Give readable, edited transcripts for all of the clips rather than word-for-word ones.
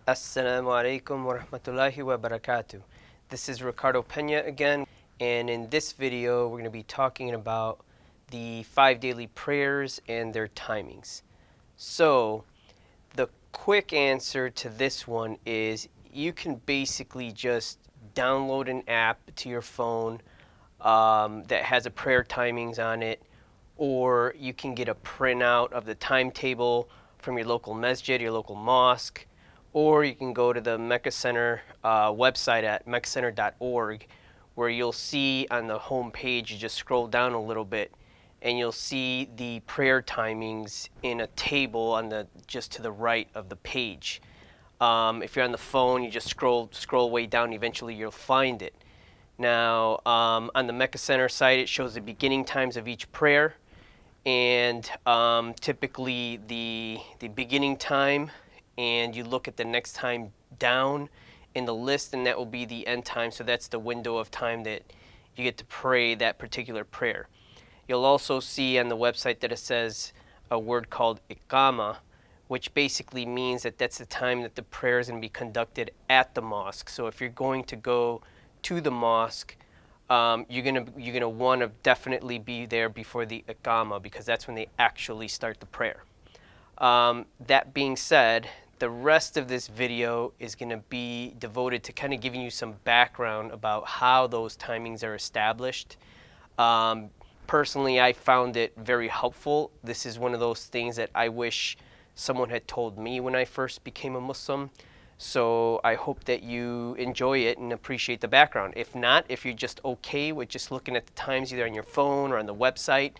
Assalamu alaikum wa rahmatullahi wa barakatuh. This is Ricardo Pena again, and in this video we're going to be talking about the 5 daily prayers and their timings. So, the quick answer to this one is you can basically just download an app to your phone that has a prayer timings on it, or you can get a printout of the timetable from your local masjid, your local mosque, or you can go to the Mecca Center website at meccacenter.org, where you'll see on the home page, you just scroll down a little bit, and you'll see the prayer timings in a table on the just to the right of the page. If you're on the phone, you just scroll way down. Eventually, you'll find it. Now, on the Mecca Center site, it shows the beginning times of each prayer, and typically the beginning time, and you look at the next time down in the list, and that will be the end time. So that's the window of time that you get to pray that particular prayer. You'll also see on the website that it says a word called iqama, which basically means that that's the time that the prayer is going to be conducted at the mosque. So if you're going to go to the mosque, you're gonna want to definitely be there before the iqama, because that's when they actually start the prayer. That being said, the rest of this video is going to be devoted to kind of giving you some background about how those timings are established. Personally, I found it very helpful. This is one of those things that I wish someone had told me when I first became a Muslim. So I hope that you enjoy it and appreciate the background. If not, if you're just okay with just looking at the times either on your phone or on the website,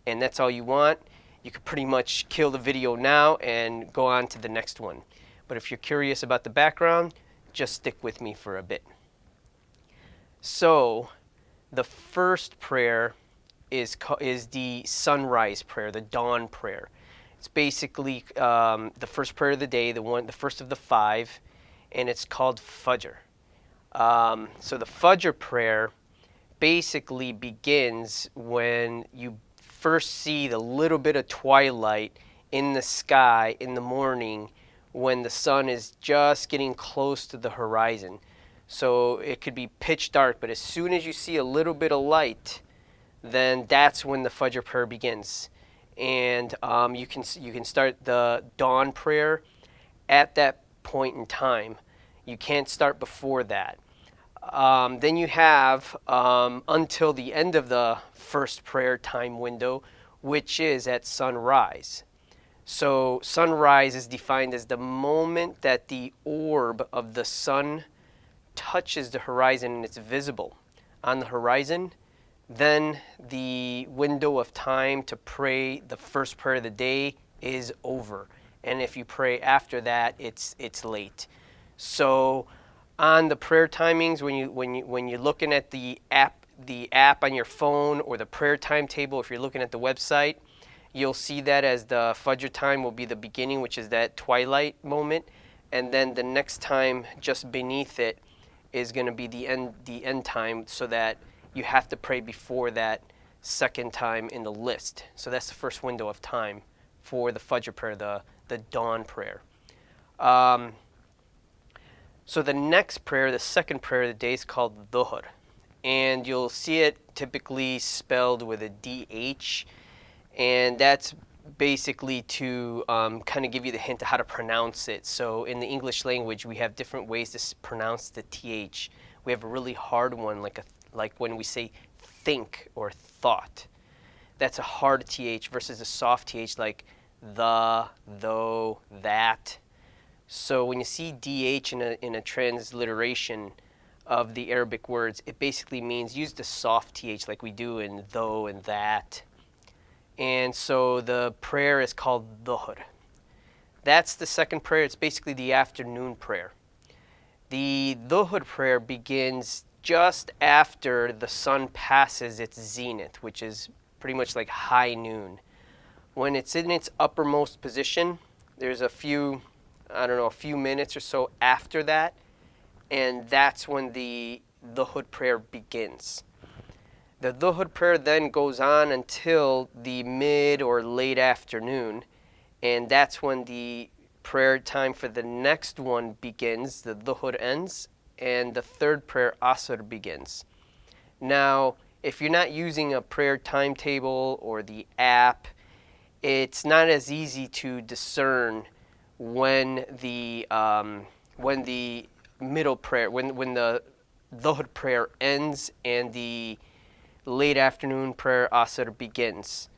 and that's all you want, you could pretty much kill the video now and go on to the next one. But if you're curious about the background, just stick with me for a bit. So the first prayer is the sunrise prayer, the dawn prayer. It's basically the first prayer of the day, the first of the 5, and it's called Fajr. So the Fajr prayer basically begins when you first see the little bit of twilight in the sky in the morning, when the sun is just getting close to the horizon. So it could be pitch dark, but as soon as you see a little bit of light, then that's when the Fajr prayer begins. And you can start the dawn prayer at that point in time. You can't start before that. Then you have until the end of the first prayer time window, which is at sunrise. So sunrise is defined as the moment that the orb of the sun touches the horizon and it's visible on the horizon. Then the window of time to pray the first prayer of the day is over. And if you pray after that, it's late. So on the prayer timings, when you're looking at the app on your phone, or the prayer timetable, if you're looking at the website, you'll see that as the Fajr time will be the beginning, which is that twilight moment, and then the next time just beneath it is going to be the end time, so that you have to pray before that second time in the list. So that's the first window of time for the Fajr prayer, the dawn prayer. So the next prayer, the second prayer of the day, is called Dhuhr. And you'll see it typically spelled with a DH. And that's basically to kind of give you the hint of how to pronounce it. So in the English language, we have different ways to pronounce the TH. We have a really hard one, like when we say think or thought. That's a hard TH versus a soft TH, like the, though, that. So when you see DH in a transliteration of the Arabic words, it basically means use the soft TH like we do in though and that. And so the prayer is called Dhuhr. That's the second prayer. It's basically the afternoon prayer. The Dhuhr prayer begins just after the sun passes its zenith, which is pretty much like high noon. When it's in its uppermost position, there's a few minutes or so after that, and that's when the Dhuhr prayer begins. The Dhuhr prayer then goes on until the mid or late afternoon, and that's when the prayer time for the next one begins, the dhuhr ends, and the third prayer, asr, begins. Now, if you're not using a prayer timetable or the app, it's not as easy to discern when the middle prayer, when the dhuhr prayer ends and the late afternoon prayer, asr, begins.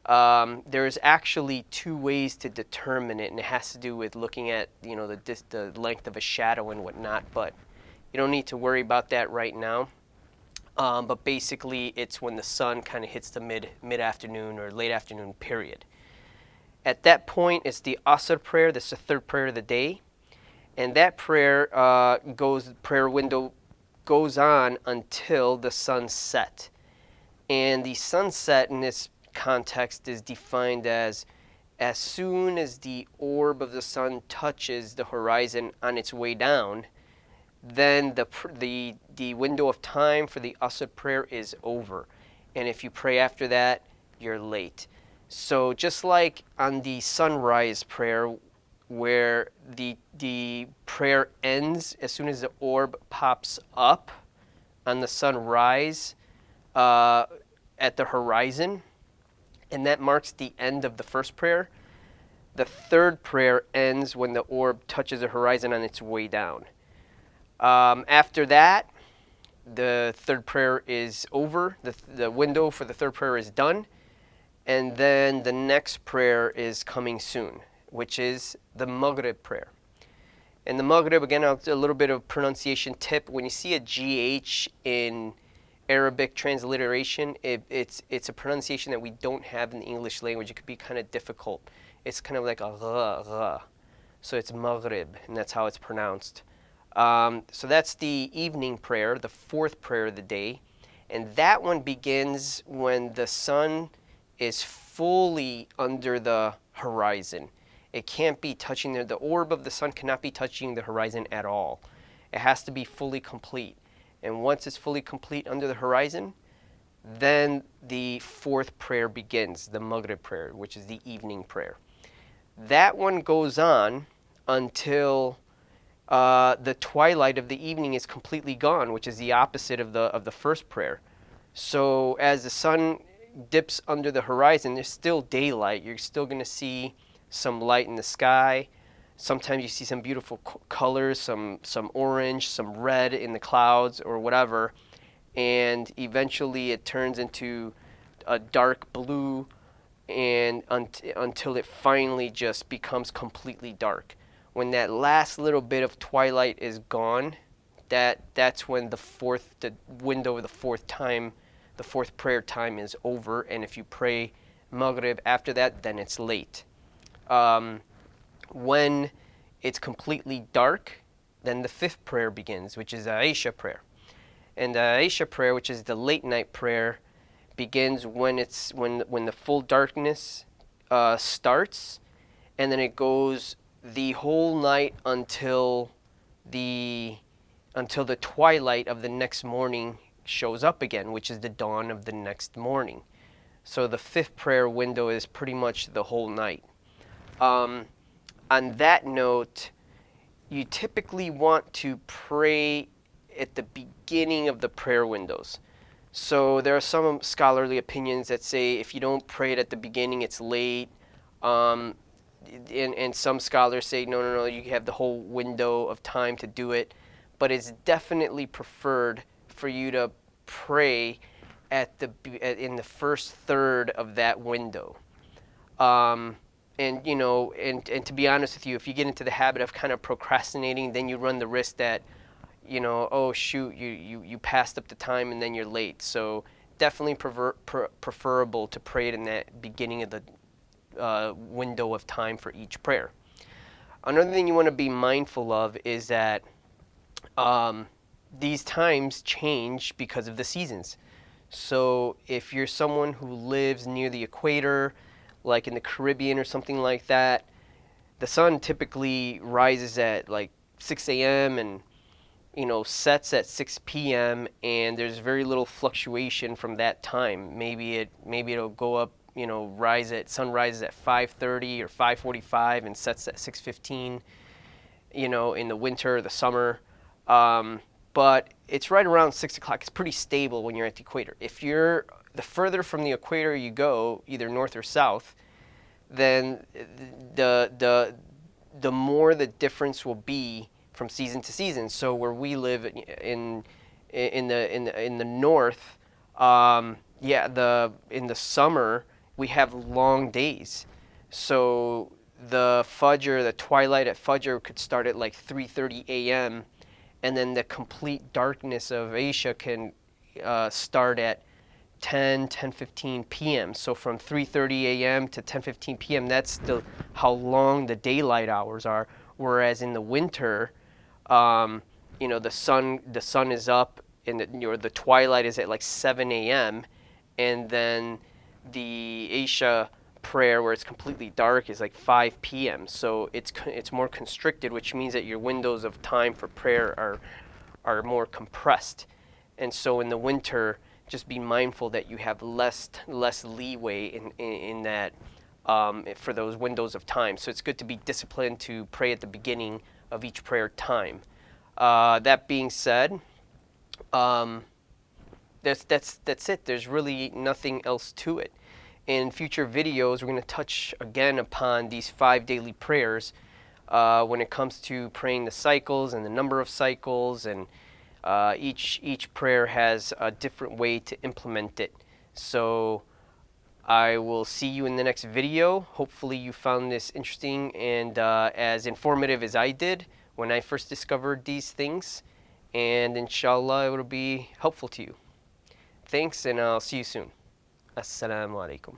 There's actually two ways to determine it, and it has to do with looking at the length of a shadow and whatnot. But you don't need to worry about that right now. But basically, it's when the sun kind of hits the mid afternoon or late afternoon period. At that point, it's the asr prayer. That's the third prayer of the day, and that prayer prayer window goes on until the sun set. And the sunset in this context is defined as soon as the orb of the sun touches the horizon on its way down, then the window of time for the asr prayer is over. And if you pray after that, you're late. So just like on the sunrise prayer, where the prayer ends as soon as the orb pops up on the sunrise at the horizon, and that marks the end of the first prayer. The third prayer ends when the orb touches the horizon on its way down. After that, the third prayer is over. The window for the third prayer is done. And then the next prayer is coming soon, which is the Maghrib prayer. And the Maghrib, again, a little bit of pronunciation tip. When you see a GH in Arabic transliteration, it's a pronunciation that we don't have in the English language. It could be kind of difficult. It's kind of like a gha. So it's Maghrib, and that's how it's pronounced. So that's the evening prayer, the fourth prayer of the day. And that one begins when the sun is fully under the horizon. It can't be touching the orb of the sun cannot be touching the horizon at all. It has to be fully complete. And once it's fully complete under the horizon, then the fourth prayer begins, the Maghrib prayer, which is the evening prayer. That one goes on until the twilight of the evening is completely gone, which is the opposite of the first prayer. So as the sun dips under the horizon, there's still daylight. You're still going to see some light in the sky. Sometimes you see some beautiful colors, some orange, some red in the clouds or whatever. And eventually it turns into a dark blue and until it finally just becomes completely dark. When that last little bit of twilight is gone, that's when the window of the fourth prayer time is over. And if you pray Maghrib after that, then it's late. When it's completely dark, then the fifth prayer begins, which is the Aisha prayer. And the Aisha prayer, which is the late night prayer, begins when the full darkness starts, and then it goes the whole night until the twilight of the next morning shows up again, which is the dawn of the next morning. So the fifth prayer window is pretty much the whole night. On that note, you typically want to pray at the beginning of the prayer windows. So there are some scholarly opinions that say if you don't pray it at the beginning, it's late. And some scholars say, no, you have the whole window of time to do it. But it's definitely preferred for you to pray in the first third of that window. And to be honest with you, if you get into the habit of kind of procrastinating, then you run the risk that, oh shoot, you passed up the time and then you're late. So definitely preferable to pray it in that beginning of the window of time for each prayer. Another thing you want to be mindful of is that these times change because of the seasons. So if you're someone who lives near the equator, like in the Caribbean or something like that, the sun typically rises at like 6 a.m. and sets at 6 p.m. and there's very little fluctuation from that time. Maybe it'll go up sun rises at 5:30 or 5:45 and sets at 6:15, in the winter, the summer. But it's right around 6 o'clock. It's pretty stable when you're at the equator. The further from the equator you go, either north or south, then the more the difference will be from season to season. So where we live in the north, in the summer we have long days. So the twilight at Fajr could start at like 3:30 a.m. and then the complete darkness of Asia can start at 10:15 p.m. So from 3:30 a.m. to 10:15 p.m. that's how long the daylight hours are. Whereas in the winter, the sun is up and the twilight is at like 7 a.m. and then the Asia prayer where it's completely dark is like 5 p.m. So it's more constricted, which means that your windows of time for prayer are more compressed. And so in the winter, just be mindful that you have less leeway in that for those windows of time. So it's good to be disciplined to pray at the beginning of each prayer time. That being said, that's it. There's really nothing else to it. In future videos, we're going to touch again upon these 5 daily prayers when it comes to praying the cycles and the number of cycles, and each prayer has a different way to implement it. So I will see you in the next video. Hopefully you found this interesting and as informative as I did when I first discovered these things. And inshallah, it will be helpful to you. Thanks, and I'll see you soon. Assalamu alaikum.